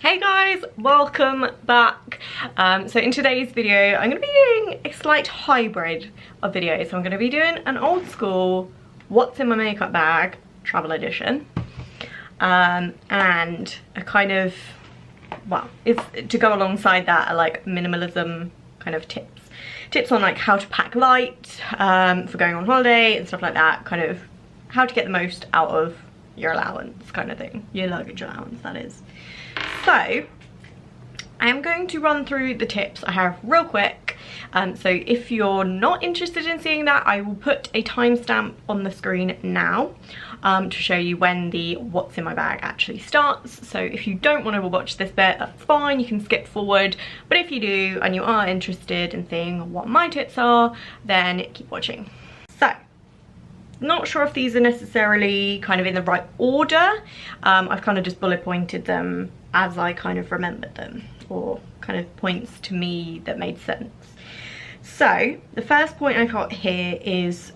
Hey guys, welcome back. So in today's video I'm going to be doing a slight hybrid of videos. So I'm going to be doing an old school what's in my makeup bag travel edition, and a kind of, well, it's to go alongside that are like minimalism kind of tips on like how to pack light for going on holiday and stuff like that, kind of how to get the most out of your allowance kind of thing, your luggage allowance that is. So I am going to run through the tips I have real quick. So if you're not interested in seeing that, I will put a timestamp on the screen now to show you when the what's in my bag actually starts. So if you don't want to watch this bit, that's fine, you can skip forward. But if you do and you are interested in seeing what my tips are, then keep watching. So not sure if these are necessarily kind of in the right order. I've kind of just bullet pointed them as I kind of remembered them, or kind of points to me that made sense. So the first point I got here is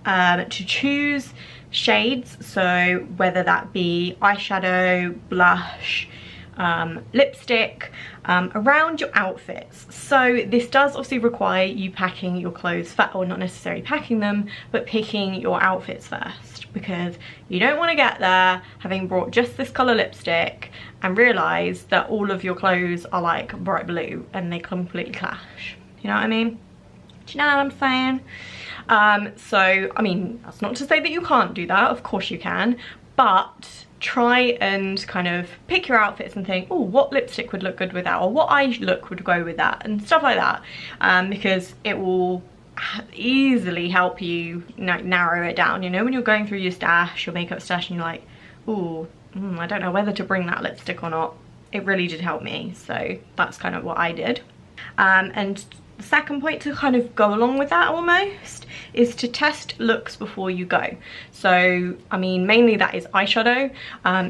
to choose shades, so whether that be eyeshadow, blush, lipstick, around your outfits. So this does obviously require you packing your clothes first, or not necessarily packing them, but picking your outfits first, because you don't want to get there having brought just this colour lipstick and realise that all of your clothes are like bright blue and they completely clash. You know what I mean? Do you know what I'm saying? So I mean, that's not to say that you can't do that, of course you can, but try and kind of pick your outfits and think, oh, what lipstick would look good with that, or what eye look would go with that, and stuff like that, because it will easily help you narrow it down. You know, when you're going through your stash, your makeup stash, and you're like, oh, I don't know whether to bring that lipstick or not. It really did help me, so that's kind of what I did. And the second point to kind of go along with that almost is to test looks before you go. So I mean, mainly that is eyeshadow.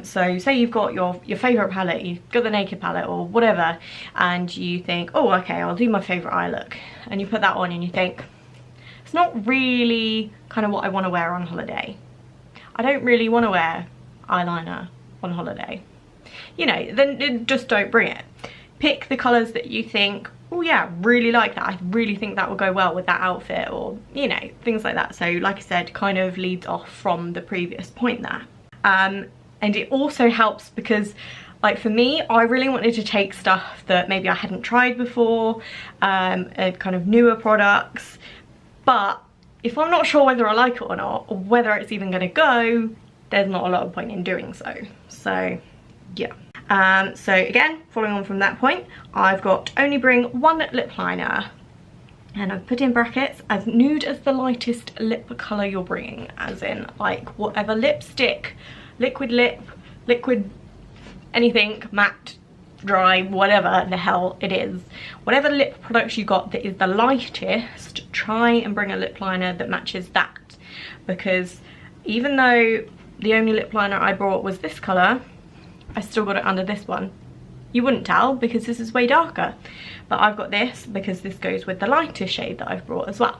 So say you've got your favorite palette, you've got the Naked palette or whatever, and you think, oh okay, I'll do my favorite eye look, and you put that on and you think, it's not really kind of what I want to wear on holiday. I don't really want to wear eyeliner on holiday. You know, then just don't bring it. Pick the colours that you think, oh yeah, really like that, I really think that will go well with that outfit, or you know, things like that. So like I said, kind of leads off from the previous point there. And it also helps because, like for me, I really wanted to take stuff that maybe I hadn't tried before, kind of newer products, but if I'm not sure whether I like it or not, or whether it's even going to go, there's not a lot of point in doing so. So yeah. So again, following on from that point, I've got only bring one lip liner, and I've put in brackets as nude as the lightest lip colour you're bringing, as in like whatever lipstick, liquid lip, liquid anything, matte, dry, whatever the hell it is, whatever lip products you got that is the lightest, try and bring a lip liner that matches that, because even though the only lip liner I brought was this colour, I still got it under this one. You wouldn't tell because this is way darker, but I've got this because this goes with the lighter shade that I've brought as well.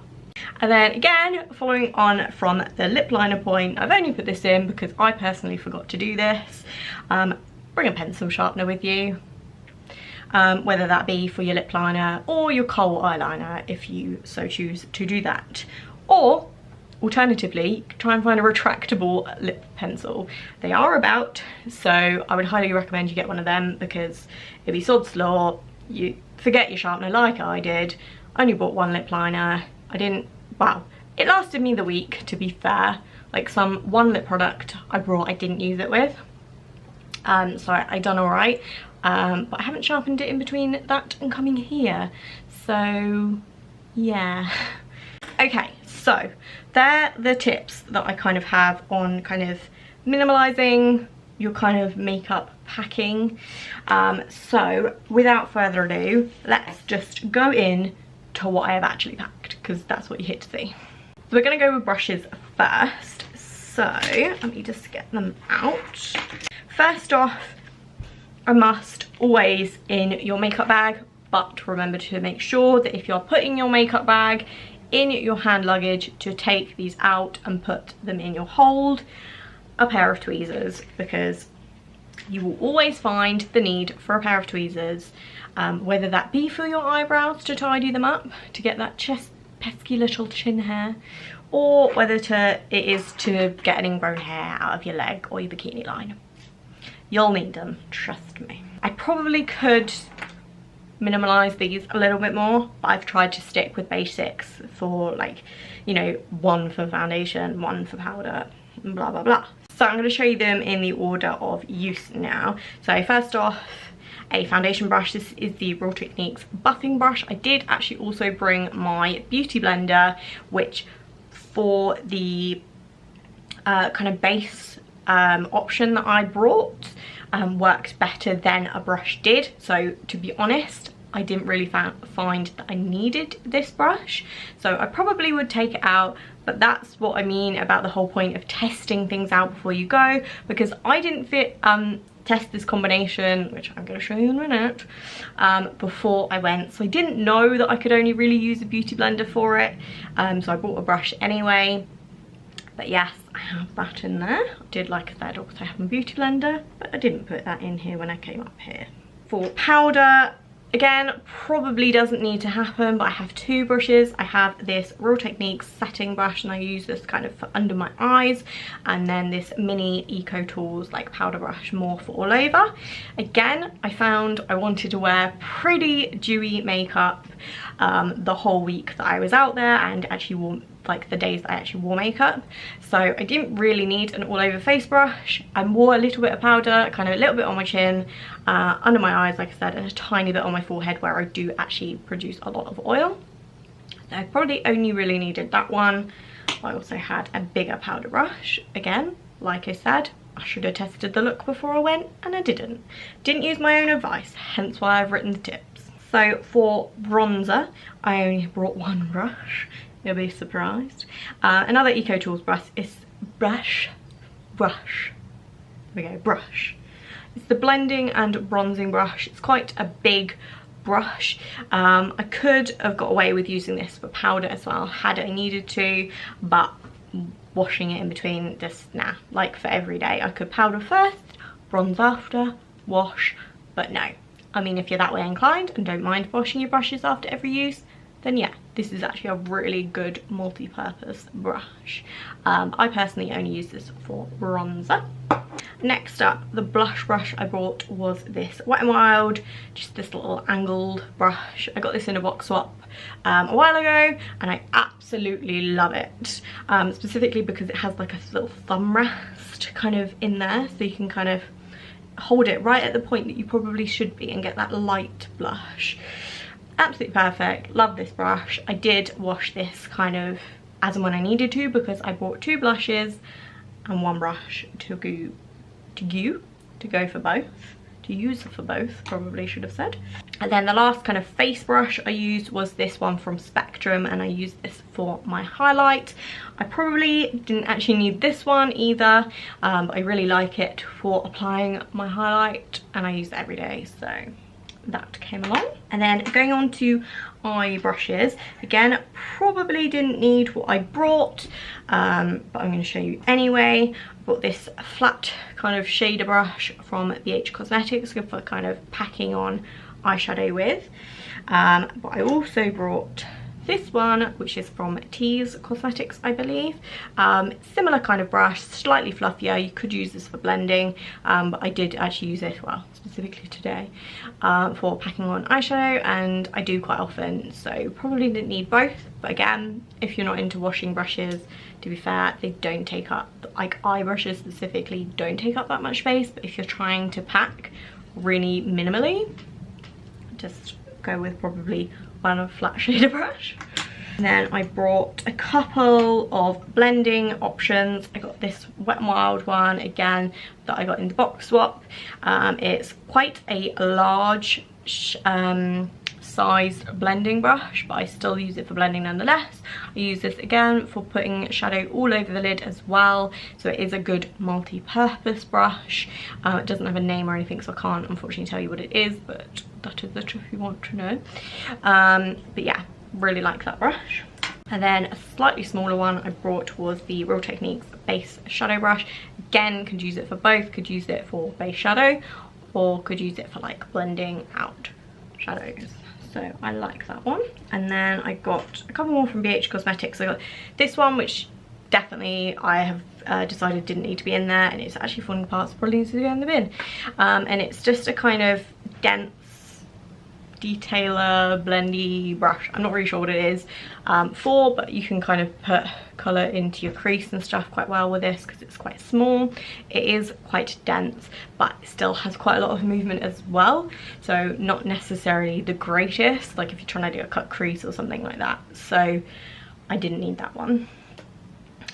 And then again, following on from the lip liner point, I've only put this in because I personally forgot to do this. Bring a pencil sharpener with you, whether that be for your lip liner or your kohl eyeliner if you so choose to do that, or alternatively, try and find a retractable lip pencil. They are about, so I would highly recommend you get one of them, because if you sod's law, you forget your sharpener like I did. I only bought one lip liner. I didn't, well, it lasted me the week, to be fair. Like one lip product I brought, I didn't use it with. So I done all right, but I haven't sharpened it in between that and coming here. So yeah. Okay, so they're the tips that I kind of have on kind of minimalising your kind of makeup packing. So without further ado, let's just go in to what I have actually packed, because that's what you're here to see. So we're going to go with brushes first. So let me just get them out. First off, a must always in your makeup bag, but remember to make sure that if you're putting your makeup bag in your hand luggage, to take these out and put them in your hold, a pair of tweezers, because you will always find the need for a pair of tweezers, whether that be for your eyebrows to tidy them up, to get that pesky little chin hair, or whether it is to get an ingrown hair out of your leg or your bikini line. You'll need them, trust me. I probably could minimalize these a little bit more, but I've tried to stick with basics for, like, you know, one for foundation, one for powder, blah blah blah. So I'm going to show you them in the order of use now. So first off, a foundation brush. This is the Real Techniques buffing brush. I did actually also bring my beauty blender, which for the kind of base option that I brought worked better than a brush did. So to be honest, I didn't really find that I needed this brush, so I probably would take it out. But that's what I mean about the whole point of testing things out before you go, because I didn't test this combination, which I'm going to show you in a minute, before I went. So I didn't know that I could only really use a beauty blender for it, so I bought a brush anyway. But yes, I have that in there. I did, like I said, also have a beauty blender, but I didn't put that in here when I came up here. For powder, again, probably doesn't need to happen, but I have two brushes. I have this Real Techniques setting brush, and I use this kind of for under my eyes, and then this mini Eco Tools like powder brush more for all over. Again, I found I wanted to wear pretty dewy makeup the whole week that I was out there, and actually wore, like, the days that I actually wore makeup. So I didn't really need an all over face brush. I wore a little bit of powder, kind of a little bit on my chin, under my eyes, like I said, and a tiny bit on my forehead where I do actually produce a lot of oil. So I probably only really needed that one. I also had a bigger powder brush. Again, like I said, I should have tested the look before I went, and I didn't. Didn't use my own advice, hence why I've written the tips. So for bronzer, I only brought one brush. You'll be surprised. Another Eco Tools brush is brush. There we go, brush. It's the blending and bronzing brush. It's quite a big brush. I could have got away with using this for powder as well had I needed to, but washing it in between, just nah. Like for every day, I could powder first, bronze after, wash, but no. I mean, if you're that way inclined and don't mind washing your brushes after every use, then yeah, this is actually a really good multi-purpose brush. I personally only use this for bronzer. Next up, the blush brush I brought was this Wet n Wild, just this little angled brush. I got this in a box swap a while ago, and I absolutely love it. Specifically because it has like a little thumb rest kind of in there, so you can kind of hold it right at the point that you probably should be and get that light blush. Absolutely perfect. Love this brush. I did wash this kind of as and when I needed to, because I bought two blushes and one brush to go for both. To use for both, probably should have said. And then the last kind of face brush I used was this one from Spectrum, and I used this for my highlight. I probably didn't actually need this one either, but I really like it for applying my highlight, and I use it every day, so that came along. And then going on to eye brushes, again, probably didn't need what I brought, but I'm going to show you anyway. I bought this flat kind of shader brush from BH Cosmetics, good for kind of packing on eyeshadow with, but I also brought this one, which is from Tease Cosmetics, I believe. Similar kind of brush, slightly fluffier. You could use this for blending, but I did actually use it, well, specifically today, for packing on eyeshadow, and I do quite often, so probably didn't need both. But again, if you're not into washing brushes, to be fair, they don't take up, like eye brushes specifically, don't take up that much space. But if you're trying to pack really minimally, just go with probably one flat shader brush. And then I brought a couple of blending options. I got this Wet n Wild one again that I got in the box swap. It's quite a large sized blending brush, but I still use it for blending nonetheless. I use this again for putting shadow all over the lid as well, so it is a good multi-purpose brush. It doesn't have a name or anything, so I can't unfortunately tell you what it is, but that is it if you want to know. But yeah, really like that brush. And then a slightly smaller one I brought was the Real Techniques base shadow brush. again, could use it for both, could use it for base shadow, or could use it for like blending out shadows. So I like that one. And then I got a couple more from BH Cosmetics. I got this one, which definitely I have decided didn't need to be in there, and it's actually falling apart, so probably needs to go in the bin. And it's just a kind of dense detailer blendy brush. I'm not really sure what it is for, but you can kind of put colour into your crease and stuff quite well with this because it's quite small. It is quite dense, but it still has quite a lot of movement as well, so not necessarily the greatest, like if you're trying to do a cut crease or something like that. So I didn't need that one.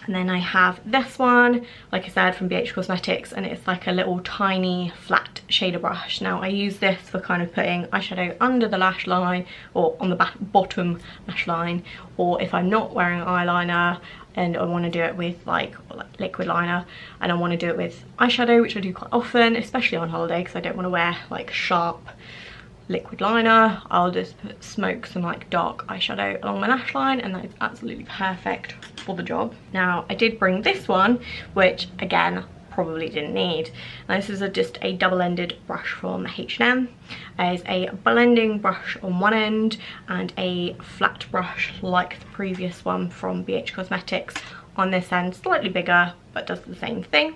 And then I have this one, like I said, from BH Cosmetics, and it's like a little tiny flat shader brush. Now I use this for kind of putting eyeshadow under the lash line, or on the bottom lash line, or if I'm not wearing eyeliner and I want to do it with like liquid liner and I want to do it with eyeshadow, which I do quite often, especially on holiday because I don't want to wear like sharp liquid liner. I'll just smoke some like dark eyeshadow along my lash line, and that is absolutely perfect for the job. Now I did bring this one, which again probably didn't need. Now this is just a double-ended brush from H&M. There's a blending brush on one end and a flat brush like the previous one from BH Cosmetics on this end, slightly bigger but does the same thing.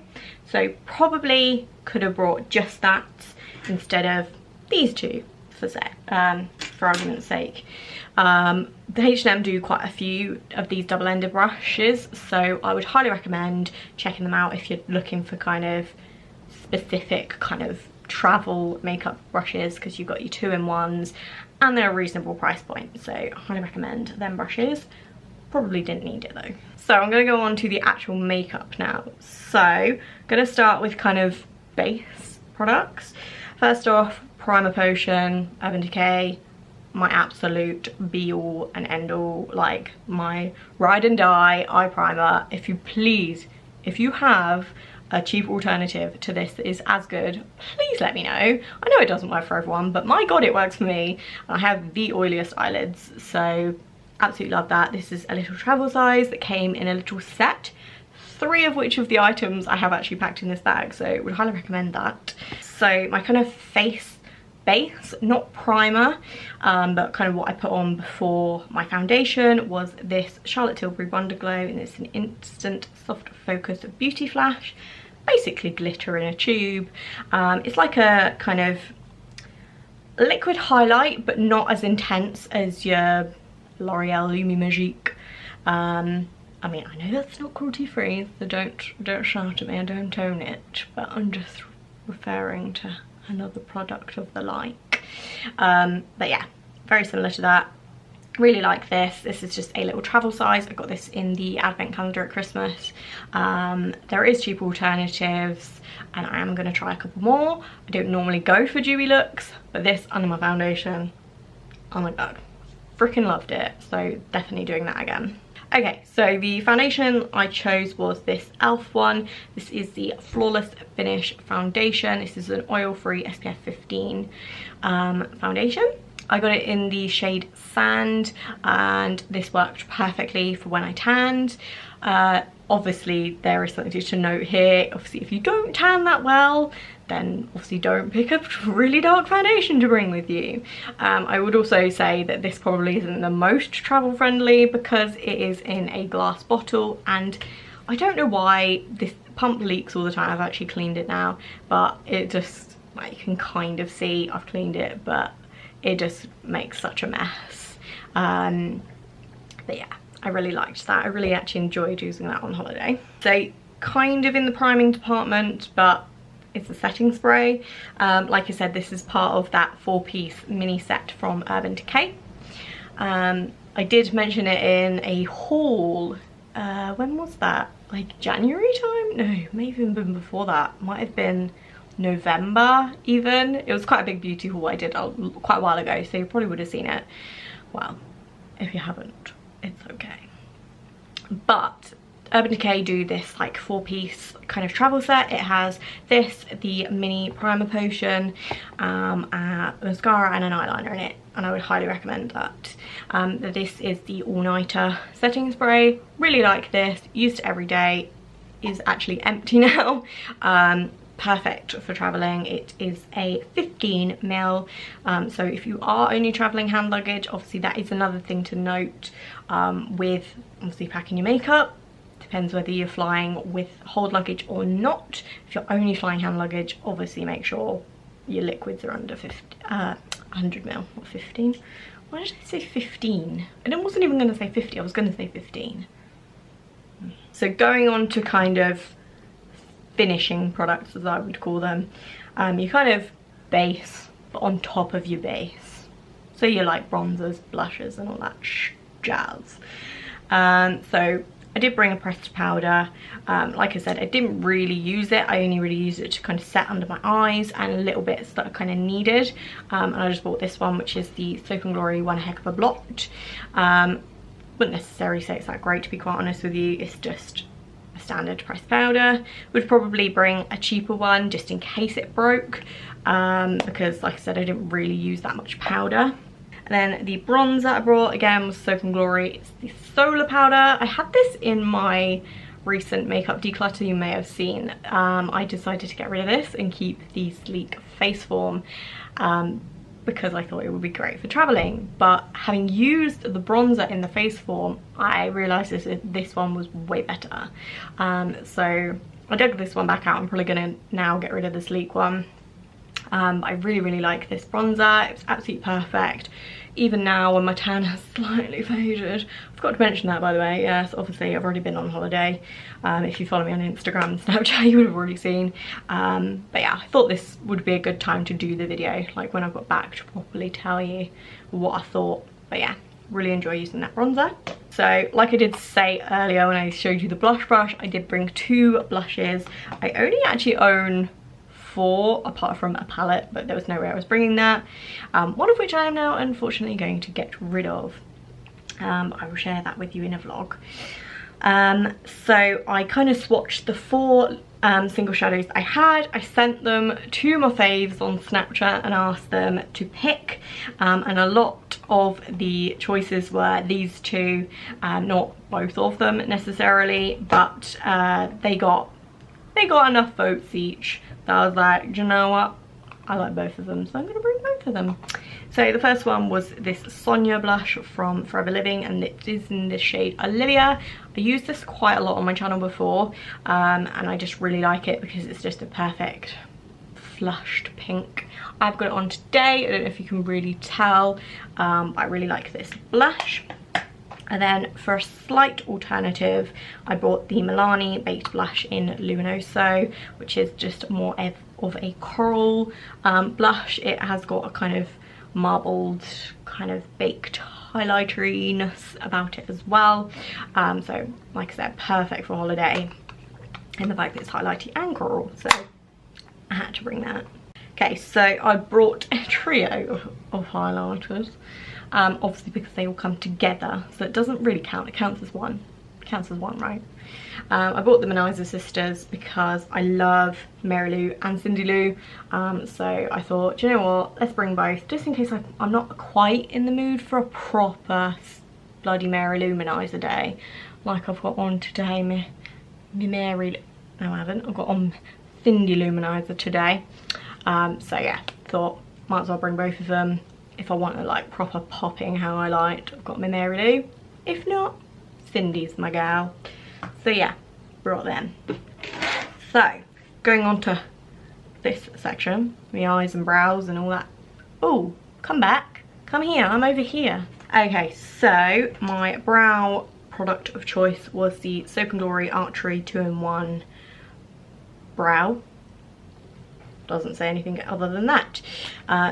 So probably could have brought just that instead of these two for argument's sake. The H&M do quite a few of these double-ended brushes, so I would highly recommend checking them out if you're looking for kind of specific kind of travel makeup brushes, because you've got your 2-in-1s and they're a reasonable price point, so I highly recommend them brushes. Probably didn't need it though. So I'm going to go on to the actual makeup now. So I'm going to start with kind of base products. First off, Primer Potion, Urban Decay, my absolute be all and end all, like my ride and die eye primer. If you have a cheap alternative to this that is as good, please let me know. I know it doesn't work for everyone, but my god, it works for me. I have the oiliest eyelids, so absolutely love that. This is a little travel size that came in a little set, 3 of which of the items I have actually packed in this bag, so would highly recommend that. So my kind of face base, not primer, but kind of what I put on before my foundation was this Charlotte Tilbury Wonderglow, and it's an instant soft focus beauty flash, basically glitter in a tube. It's like a kind of liquid highlight, but not as intense as your L'Oreal Lumi Magique. I mean, I know that's not cruelty free, so don't shout at me, I don't own it, but I'm just referring to another product of the like. But yeah, very similar to that. Really like this. This is just a little travel size. I got this in the advent calendar at Christmas. There is cheap alternatives, and I am going to try a couple more. I don't normally go for dewy looks, but this under my foundation, oh my god, freaking loved it. So definitely doing that again. Okay, so the foundation I chose was this e.l.f. one. This is the Flawless Finish foundation. This is an oil-free SPF 15 foundation. I got it in the shade Sand, and this worked perfectly for when I tanned. Obviously, there is something to note here. Obviously, if you don't tan that well, then obviously don't pick up really dark foundation to bring with you. I would also say that this probably isn't the most travel friendly because it is in a glass bottle, and I don't know why this pump leaks all the time. I've actually cleaned it now, but it just, like, you can kind of see I've cleaned it, but it just makes such a mess. But yeah, I really liked that. I really actually enjoyed using that on holiday. So kind of in the priming department, but it's a setting spray. Like I said, this is part of that 4-piece mini set from Urban Decay. I did mention it in a haul. When was that? Like January time? No, maybe even been before that. Might have been November even. It was quite a big beauty haul I did quite a while ago, so you probably would have seen it. Well, if you haven't, it's okay. But Urban Decay do this like 4-piece kind of travel set. It has this, the mini primer potion, a mascara and an eyeliner in it, and I would highly recommend that. This is the all-nighter setting spray. Really like this, used it every day, is actually empty now. Perfect for traveling. It is a 15 ml, so if you are only traveling hand luggage, obviously that is another thing to note with obviously packing your makeup. Depends whether you're flying with hold luggage or not. If you're only flying hand luggage, obviously make sure your liquids are under 100 ml or 15. Why did I say 15? I wasn't even going to say 50, I was going to say 15. So going on to kind of finishing products, as I would call them, you kind of base on top of your base. So you like bronzers, blushes and all that jazz. So I did bring a pressed powder. Like I said, I didn't really use it. I only really used it to kind of set under my eyes and a little bits that I kind of needed. And I just bought this one, which is the Soap & Glory One Heck of a Blot. Wouldn't necessarily say it's that great, to be quite honest with you. It's just a standard pressed powder. Would probably bring a cheaper one just in case it broke, because like I said, I didn't really use that much powder. And then the bronzer I brought again was Soap & Glory. It's the Solar Powder. I had this in my recent makeup declutter you may have seen. I decided to get rid of this and keep the sleek face form because I thought it would be great for traveling. But having used the bronzer in the face form, I realised this one was way better. So I dug this one back out. I'm probably going to now get rid of the sleek one. I really like this bronzer. It's absolutely perfect. Even now when my tan has slightly faded. I forgot to mention that, by the way. Yes, obviously I've already been on holiday. If you follow me on Instagram and Snapchat, you would have already seen. But yeah, I thought this would be a good time to do the video, like when I've got back, to properly tell you what I thought. But yeah, really enjoy using that bronzer. So like I did say earlier when I showed you the blush brush, I did bring 2 blushes. I only actually own 4 apart from a palette, but there was no way I was bringing that, one of which I am now unfortunately going to get rid of. I will share that with you in a vlog. So I kind of swatched the 4 single shadows I had. I sent them to my faves on Snapchat and asked them to pick, and a lot of the choices were these 2, not both of them necessarily, but they got enough votes each that I was like, do you know what, I like both of them, so I'm gonna bring both of them. So the first one was this Sonia blush from Forever Living, and it is in the shade Olivia. I used this quite a lot on my channel before, and I just really like it because it's just a perfect flushed pink. I've got it on today. I don't know if you can really tell, but I really like this blush. And then for a slight alternative, I bought the Milani Baked Blush in Luminoso, which is just more of a coral blush. It has got a kind of marbled, kind of baked highlighteriness about it as well. So like I said, perfect for holiday. And the fact that it's highlighty and coral, so I had to bring that. Okay, so I brought a trio of highlighters. Obviously because they all come together, so it doesn't really count. It counts as one. It counts as one, right? I bought the Manizer sisters because I love Mary Lou and Cindy Lou. So I thought, do you know what? Let's bring both, just in case I'm not quite in the mood for a proper bloody Mary Lou Manizer day, like I've got on today. Me Mary. No, I haven't. I've got on Cindy Lou Manizer today. So yeah, thought might as well bring both of them. If I want to like proper popping how I liked, I've got my Mary Lou. If not, Cindy's my gal. So yeah, brought them. So going on to this section, my eyes and brows and all that. Oh, come back, come here, I'm over here. Okay, so my brow product of choice was the Soap & Glory Archery 2-in-1 brow. Doesn't say anything other than that.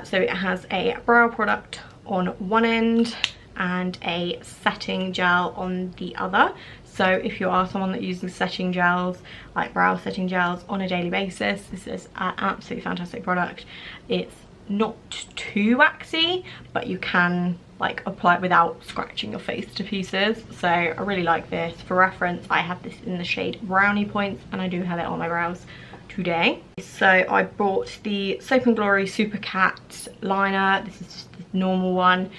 So it has a brow product on one end and a setting gel on the other. So if you are someone that uses setting gels, like brow setting gels on a daily basis, this is an absolutely fantastic product. It's not too waxy, but you can like apply it without scratching your face to pieces. So I really like this. For reference, I have this in the shade Brownie Points, and I do have it on my brows today. So I bought the Soap & Glory Super Cat liner. This is just the normal one.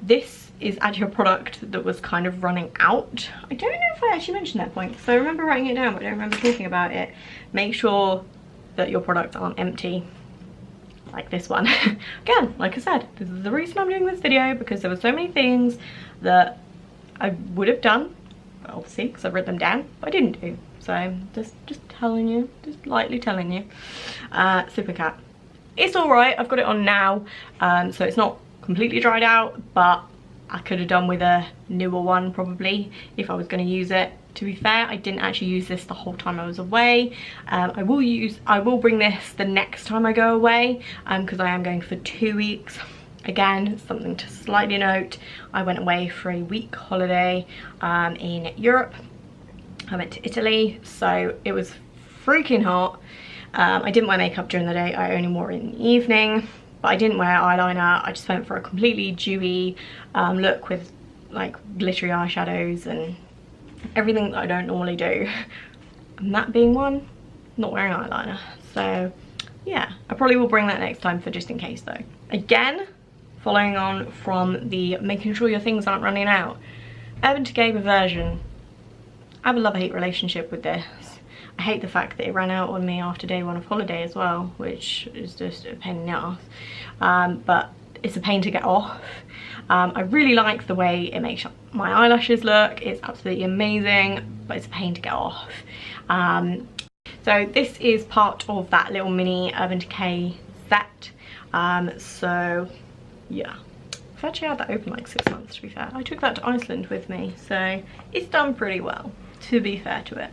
This is actually a product that was kind of running out. I don't know if I actually mentioned that point, so I remember writing it down, but I don't remember talking about it. Make sure that your products aren't empty, like this one. Again, like I said, this is the reason I'm doing this video, because there were so many things that I would have done, obviously, because I've written them down, but I didn't do. So just telling you, just lightly telling you. Super Cat. It's alright, I've got it on now, so it's not completely dried out, but I could have done with a newer one probably if I was going to use it. To be fair, I didn't actually use this the whole time I was away. I will bring this the next time I go away, because I am going for 2 weeks. Again, something to slightly note, I went away for a week holiday in Europe. I went to Italy, so it was freaking hot. I didn't wear makeup during the day, I only wore it in the evening, but I didn't wear eyeliner. I just went for a completely dewy look with like glittery eyeshadows and everything that I don't normally do, and that being one, not wearing eyeliner. So yeah, I probably will bring that next time for just in case though. Again, following on from the making sure your things aren't running out, Urban Decay version. I have a love-hate relationship with this. I hate the fact that it ran out on me after day 1 of holiday as well, which is just a pain in the ass. But it's a pain to get off. I really like the way it makes my eyelashes look. It's absolutely amazing, but it's a pain to get off. So this is part of that little mini Urban Decay set. So yeah, I've actually had that open like 6 months, to be fair. I took that to Iceland with me, so it's done pretty well, to be fair to it.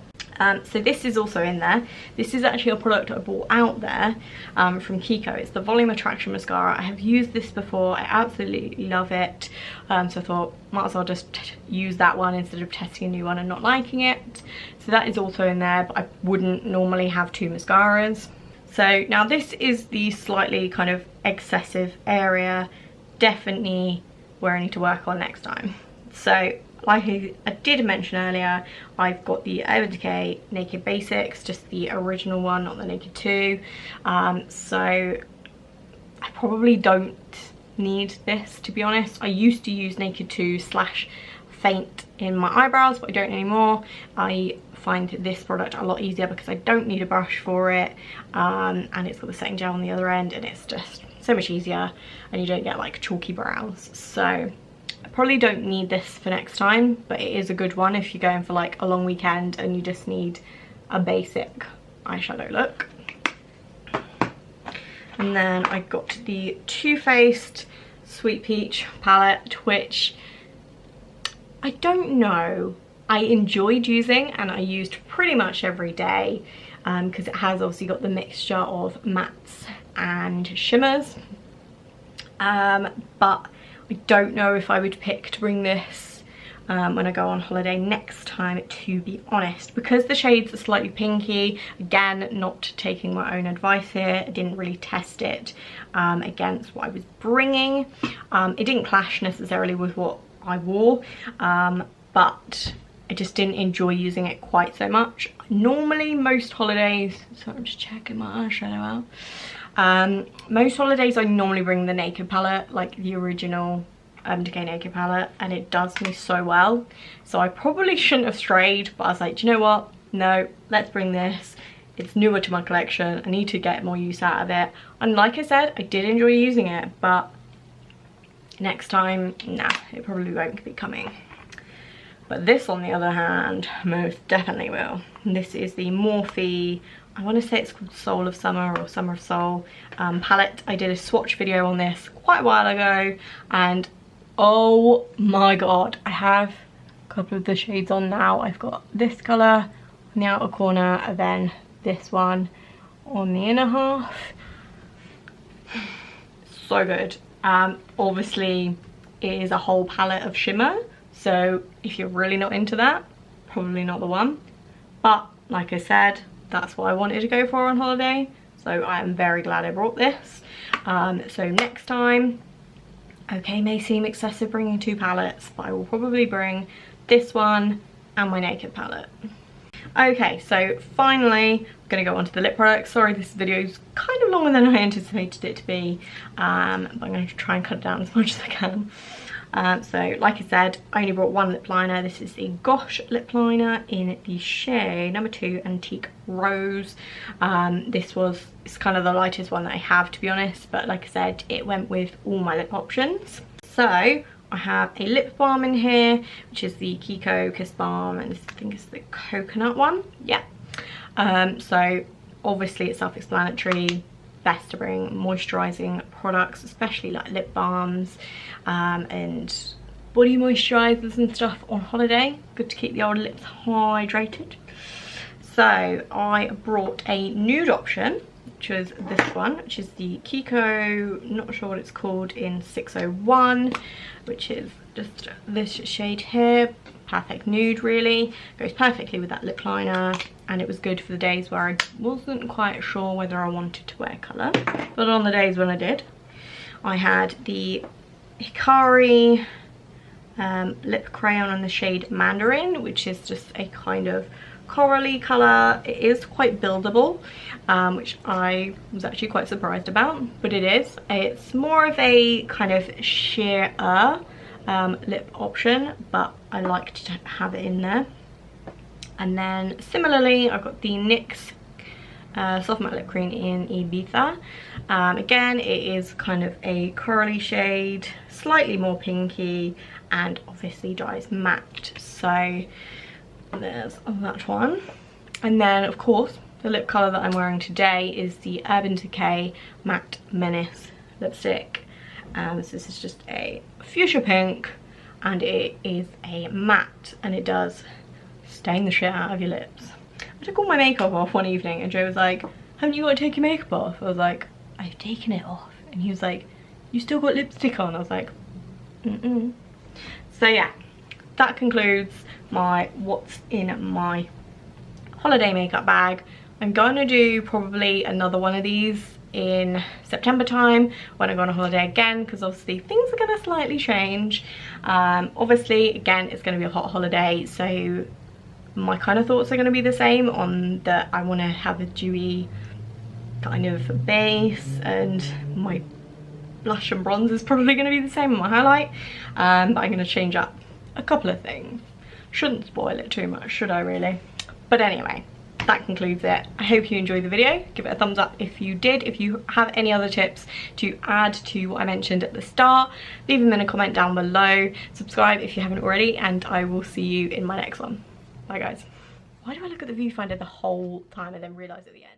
So this is also in there. This is actually a product I bought out there from Kiko. It's the Volume Attraction Mascara. I have used this before. I absolutely love it. So I thought, might as well just use that one instead of testing a new one and not liking it. So that is also in there, but I wouldn't normally have 2 mascaras. So now this is the slightly kind of excessive area. Definitely where I need to work on next time. So like I did mention earlier, I've got the Urban Decay Naked Basics, just the original one, not the Naked 2. So I probably don't need this, to be honest. I used to use Naked 2 / Faint in my eyebrows, but I don't anymore. I find this product a lot easier because I don't need a brush for it, and it's got the setting gel on the other end, and it's just so much easier, and you don't get like chalky brows. So I probably don't need this for next time, but it is a good one if you're going for like a long weekend and you just need a basic eyeshadow look. And then I got the Too Faced Sweet Peach palette, which I don't know, I enjoyed using and I used pretty much every day, because it has obviously got the mixture of mattes and shimmers, but I don't know if I would pick to bring this when I go on holiday next time, to be honest, because the shades are slightly pinky. Again, not taking my own advice here, I didn't really test it against what I was bringing. It didn't clash necessarily with what I wore, but I just didn't enjoy using it quite so much. Normally most holidays, so I'm just checking my eyeshadow out. Most holidays I normally bring the Naked palette, like the original Urban Decay Naked palette, and it does me so well. So I probably shouldn't have strayed, but I was like, do you know what? No, let's bring this. It's newer to my collection. I need to get more use out of it. And like I said, I did enjoy using it, but next time, nah, it probably won't be coming. But this, on the other hand, most definitely will. And this is the Morphe, I want to say it's called Soul of Summer or Summer of Soul palette. I did a swatch video on this quite a while ago, and oh my god, I have a couple of the shades on now. I've got this colour on the outer corner and then this one on the inner half. So good. Obviously it is a whole palette of shimmer, so if you're really not into that, probably not the one. But like I said, that's what I wanted to go for on holiday, so I am very glad I brought this. So next time, okay, may seem excessive bringing 2 palettes, but I will probably bring this one and my Naked palette. Okay, so finally I'm gonna go on to the lip products. Sorry, this video is kind of longer than I anticipated it to be, but I'm going to try and cut it down as much as I can. So like I said, I only brought one lip liner. This is the Gosh lip liner in the shade number 2 Antique Rose. It's kind of the lightest one that I have, to be honest, but like I said, it went with all my lip options. So I have a lip balm in here, which is the Kiko Kiss Balm, and this, I think it's the coconut one. Yeah. So obviously it's self-explanatory. Best to bring moisturizing products, especially like lip balms and body moisturizers and stuff on holiday. Good to keep the old lips hydrated. So I brought a nude option, which was this one, which is the Kiko, not sure what it's called, in 601, which is just this shade here. Perfect nude, really. Goes perfectly with that lip liner, and it was good for the days where I wasn't quite sure whether I wanted to wear colour. But on the days when I did, I had the Hikari lip crayon in the shade Mandarin, which is just a kind of corally colour. It is quite buildable, which I was actually quite surprised about, but it is. It's more of a kind of sheer lip option, but I like to have it in there. And then similarly, I've got the NYX Soft Matte Lip Cream in Ibiza. Again, it is kind of a corally shade, slightly more pinky, and obviously dries matte. So there's that one. And then of course, the lip colour that I'm wearing today is the Urban Decay Matte Menace lipstick. So this is just a fuchsia pink, and it is a matte, and it does stain the shit out of your lips. I took all my makeup off one evening and Joe was like, haven't you got to take your makeup off? I was like, I've taken it off. And he was like, you still got lipstick on? I was like, So yeah, that concludes my what's in my holiday makeup bag. I'm going to do probably another one of these in September time when I go on a holiday again, because obviously things are going to slightly change. Obviously, again, it's going to be a hot holiday, so my kind of thoughts are going to be the same on that. I want to have a dewy kind of base, and my blush and bronze is probably going to be the same on my highlight, but I'm going to change up a couple of things. Shouldn't spoil it too much, should I really? But anyway, that concludes it. I hope you enjoyed the video. Give it a thumbs up if you did. If you have any other tips to add to what I mentioned at the start, leave them in a comment down below. Subscribe if you haven't already, and I will see you in my next one. Bye guys. Why do I look at the viewfinder the whole time and then realise at the end?